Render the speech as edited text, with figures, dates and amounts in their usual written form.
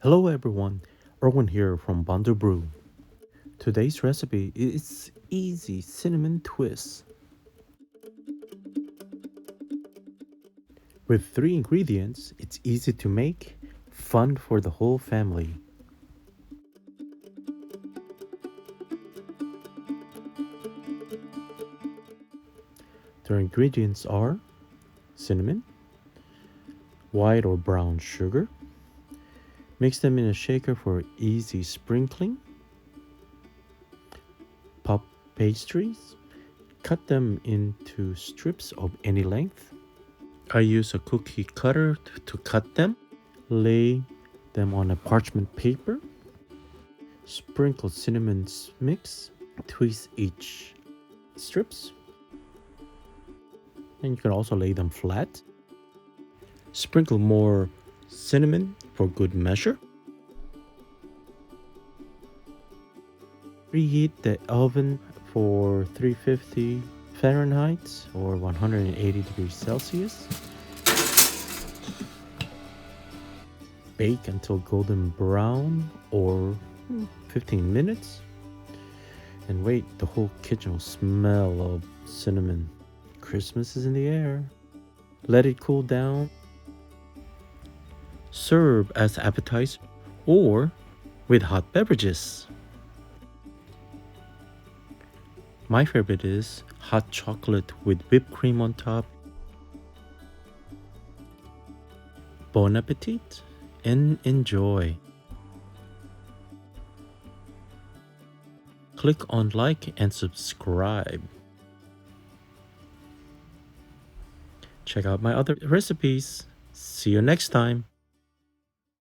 Hello everyone, Erwin here from Bundle Brew. Today's recipe is easy cinnamon twist. With 3 ingredients, it's easy to make, fun for the whole family. The ingredients are cinnamon, white or brown sugar. Mix them in a shaker for easy sprinkling. Puff pastries. Cut them into strips of any length. I use a cookie cutter to cut them. Lay them on a parchment paper. Sprinkle cinnamon mix. Twist each strips. And you can also lay them flat. Sprinkle more cinnamon for good measure. Preheat the oven for 350 Fahrenheit or 180 degrees Celsius. Bake until golden brown or 15 minutes. And wait, the whole kitchen will smell of cinnamon. Christmas is in the air. Let it cool down. Serve as appetizer or with hot beverages. My favorite is hot chocolate with whipped cream on top. Bon appetit and enjoy. Click on like and subscribe. Check out my other recipes. See you next time.